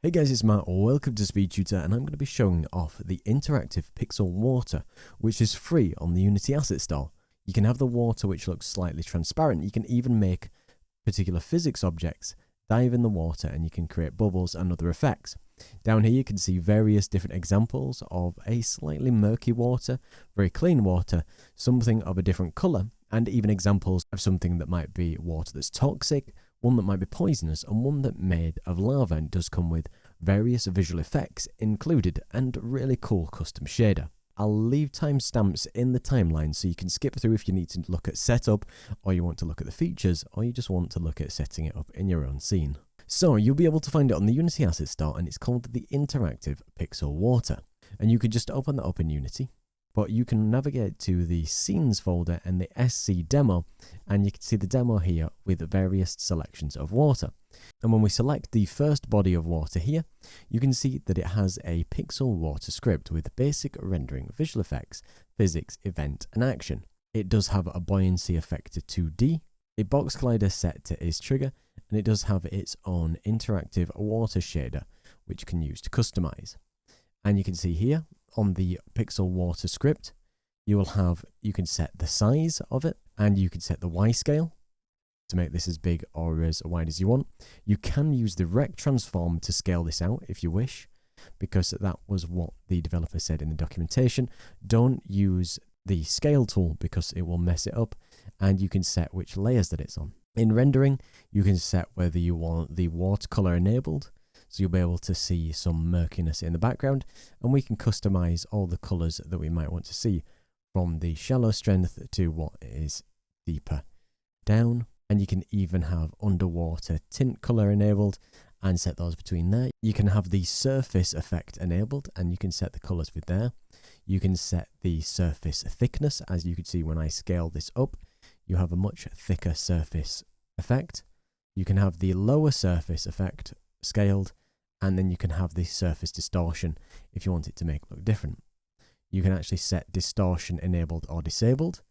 Hey guys, it's Matt, welcome to SpeedTutor, and I'm going to be showing off the interactive pixel water, which is free on the Unity Asset Store. You can have the water which looks slightly transparent. You can even make particular physics objects dive in the water and you can create bubbles and other effects. Down here you can see various different examples of a slightly murky water, very clean water, something of a different colour, and even examples of something that might be water that's toxic, one that might be poisonous, and one that made of lava, and does come with various visual effects included and really cool custom shader. I'll leave timestamps in the timeline so you can skip through if you need to look at setup, or you want to look at the features, or you just want to look at setting it up in your own scene. So you'll be able to find it on the Unity Asset Store, and it's called the Interactive Pixel Water. And you can just open that up in Unity, but you can navigate to the Scenes folder and the SC demo, and you can see the demo here with various selections of water. And when we select the first body of water here, you can see that it has a pixel water script with basic rendering, visual effects, physics, event, and action. It does have a buoyancy effect to 2D, a box collider set to is trigger, and it does have its own interactive water shader, which you can use to customize. And you can see here on the pixel water script, you can set the size of it, and you can set the Y scale to make this as big or as wide as you want. You can use the rect transform to scale this out if you wish, because that was what the developer said in the documentation. Don't use the scale tool because it will mess it up, and you can set which layers that it's on. In rendering, you can set whether you want the watercolor enabled, so you'll be able to see some murkiness in the background, and we can customize all the colors that we might want to see, from the shallow strength to what is deeper down. And you can even have underwater tint color enabled and set those between there. You can have the surface effect enabled, and you can set the colors with there. You can set the surface thickness. As you can see when I scale this up, you have a much thicker surface effect. You can have the lower surface effect scaled, and then you can have the surface distortion if you want it to make it look different. You can actually set distortion enabled or disabled,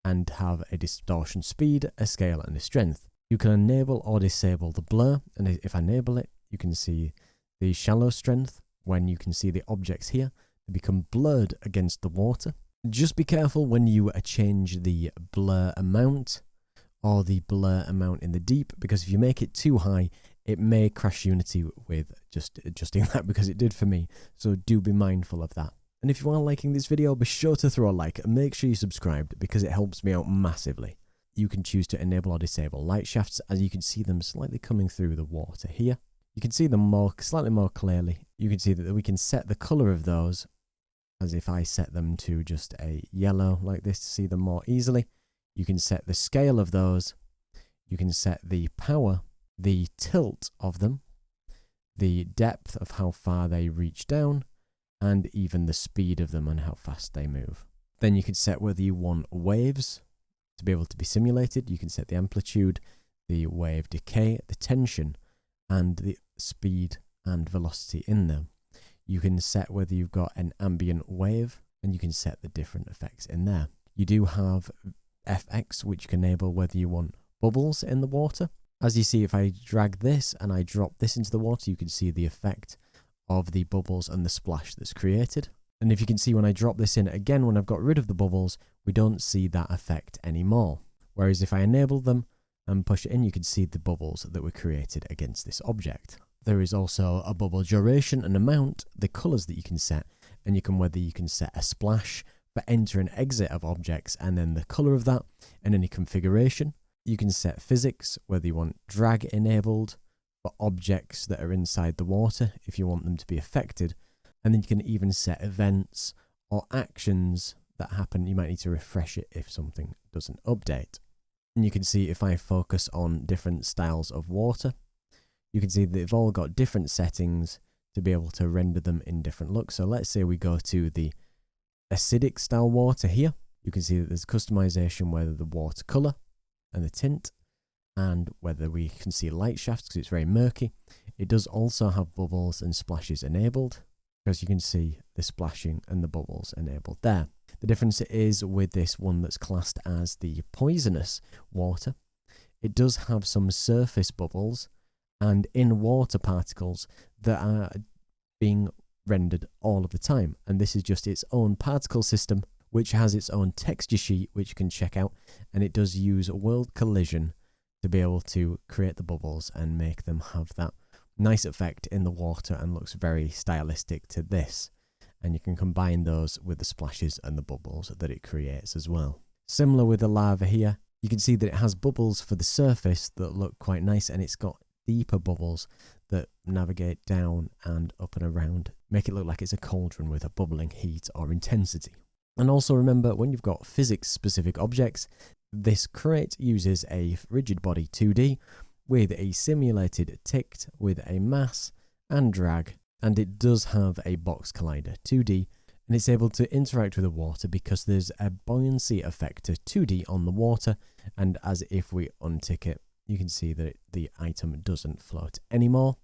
and have a distortion speed, a scale, and a strength. You can enable or disable the blur, and if I enable it, you can see the shallow strength. When you can see the objects here, they become blurred against the water. Just be careful when you change the blur amount or the blur amount in the deep, because if you make it too high, it may crash Unity with just adjusting that, because it did for me, so do be mindful of that. And if you are liking this video, be sure to throw a like and make sure you're subscribed, because it helps me out massively. You can choose to enable or disable light shafts, as you can see them slightly coming through the water here. You can see them slightly more clearly. You can see that we can set the color of those, as if I set them to just a yellow like this to see them more easily. You can set the scale of those. You can set the power, the tilt of them, the depth of how far they reach down, and even the speed of them and how fast they move. Then you can set whether you want waves to be able to be simulated. You can set the amplitude, the wave decay, the tension, and the speed and velocity in them. You can set whether you've got an ambient wave, and you can set the different effects in there. You do have FX, which you can enable whether you want bubbles in the water. As you see, if I drag this and I drop this into the water, you can see the effect of the bubbles and the splash that's created. And if you can see when I drop this in again, when I've got rid of the bubbles, we don't see that effect anymore. Whereas if I enable them and push it in, you can see the bubbles that were created against this object. There is also a bubble duration and amount, the colors that you can set, and whether you can set a splash for enter and exit of objects, and then the color of that, and any configuration. You can set physics, whether you want drag enabled for objects that are inside the water, if you want them to be affected. And then you can even set events or actions that happen. You might need to refresh it if something doesn't update. And you can see if I focus on different styles of water, you can see that they've all got different settings to be able to render them in different looks. So let's say we go to the acidic style water here. You can see that there's customization whether the watercolor and the tint, and whether we can see light shafts because it's very murky. It does also have bubbles and splashes enabled, because you can see the splashing and the bubbles enabled there. The difference is with this one that's classed as the poisonous water, it does have some surface bubbles and in water particles that are being rendered all of the time. And this is just its own particle system, which has its own texture sheet, which you can check out. And it does use world collision to be able to create the bubbles and make them have that nice effect in the water, and looks very stylistic to this. And you can combine those with the splashes and the bubbles that it creates as well. Similar with the lava here, you can see that it has bubbles for the surface that look quite nice, and it's got deeper bubbles that navigate down and up and around, make it look like it's a cauldron with a bubbling heat or intensity. And also remember, when you've got physics-specific objects, this crate uses a rigid body 2D with a simulated ticked with a mass and drag, and it does have a box collider 2D, and it's able to interact with the water because there's a buoyancy effect to 2D on the water, and as if we untick it, you can see that the item doesn't float anymore,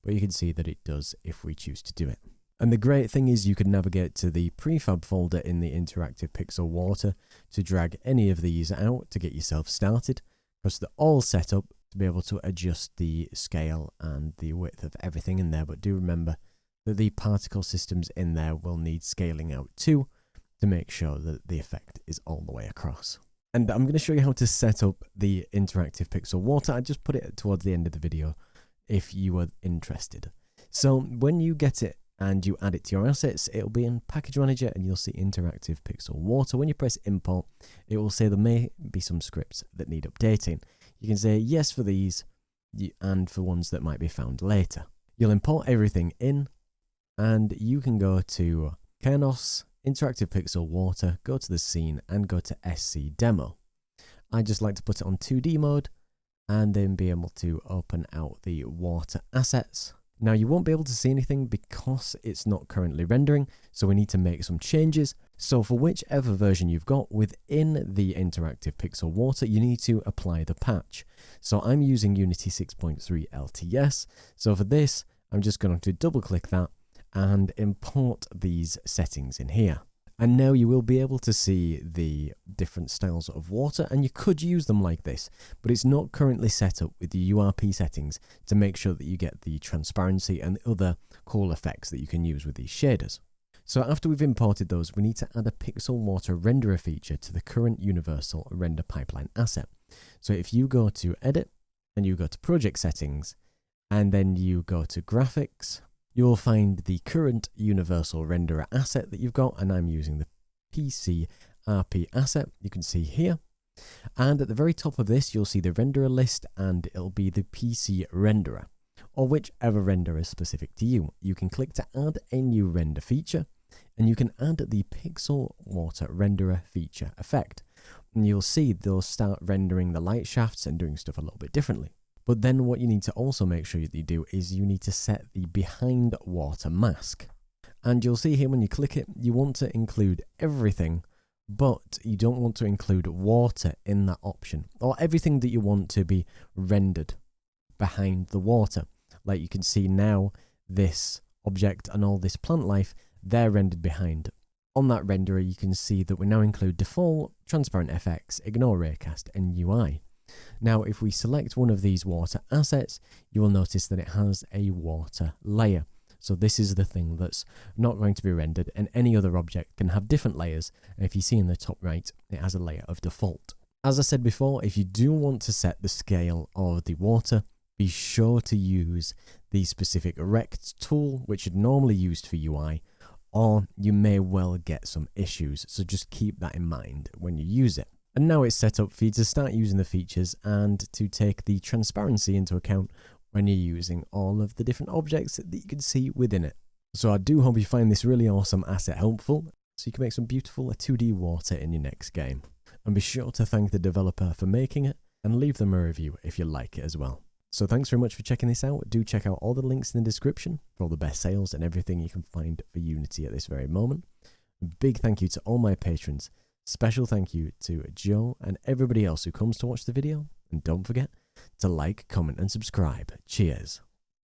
but you can see that it does if we choose to do it. And the great thing is you can navigate to the prefab folder in the interactive pixel water to drag any of these out to get yourself started, because they're all set up to be able to adjust the scale and the width of everything in there. But do remember that the particle systems in there will need scaling out too, to make sure that the effect is all the way across. And I'm going to show you how to set up the interactive pixel water. I just put it towards the end of the video if you are interested. So when you get it and you add it to your assets, it'll be in Package Manager and you'll see Interactive Pixel Water. When you press Import, it will say there may be some scripts that need updating. You can say yes for these and for ones that might be found later. You'll import everything in, and you can go to Kernos, Interactive Pixel Water, go to the scene and go to SC Demo. I just like to put it on 2D mode and then be able to open out the water assets. Now you won't be able to see anything because it's not currently rendering, so we need to make some changes. So for whichever version you've got within the interactive pixel water, you need to apply the patch. So I'm using Unity 6.3 LTS. So for this, I'm just going to double click that and import these settings in here. And now you will be able to see the different styles of water, and you could use them like this, but it's not currently set up with the URP settings to make sure that you get the transparency and the other cool effects that you can use with these shaders. So after we've imported those, we need to add a pixel water renderer feature to the current universal render pipeline asset. So if you go to Edit and you go to Project Settings and then you go to Graphics, you will find the current universal renderer asset that you've got, and I'm using the PC RP asset you can see here. And at the very top of this, you'll see the renderer list, and it'll be the PC renderer, or whichever renderer is specific to you. You can click to add a new render feature, and you can add the pixel water renderer feature effect. And you'll see they'll start rendering the light shafts and doing stuff a little bit differently. But then what you need to also make sure that you do is you need to set the behind water mask. And you'll see here when you click it, you want to include everything, but you don't want to include water in that option, or everything that you want to be rendered behind the water. Like you can see now, this object and all this plant life, they're rendered behind. On that renderer, you can see that we now include default, transparent FX, ignore raycast, and UI. Now, if we select one of these water assets, you will notice that it has a water layer. So this is the thing that's not going to be rendered, and any other object can have different layers. And if you see in the top right, it has a layer of default. As I said before, if you do want to set the scale of the water, be sure to use the specific rect tool, which is normally used for UI, or you may well get some issues. So just keep that in mind when you use it. And now it's set up for you to start using the features and to take the transparency into account when you're using all of the different objects that you can see within it. So I do hope you find this really awesome asset helpful, so you can make some beautiful 2D water in your next game. And be sure to thank the developer for making it, and leave them a review if you like it as well. So thanks very much for checking this out. Do check out all the links in the description for all the best sales and everything you can find for Unity at this very moment. A big thank you to all my patrons. Special thank you to Joe and everybody else who comes to watch the video. And don't forget to like, comment and subscribe. Cheers.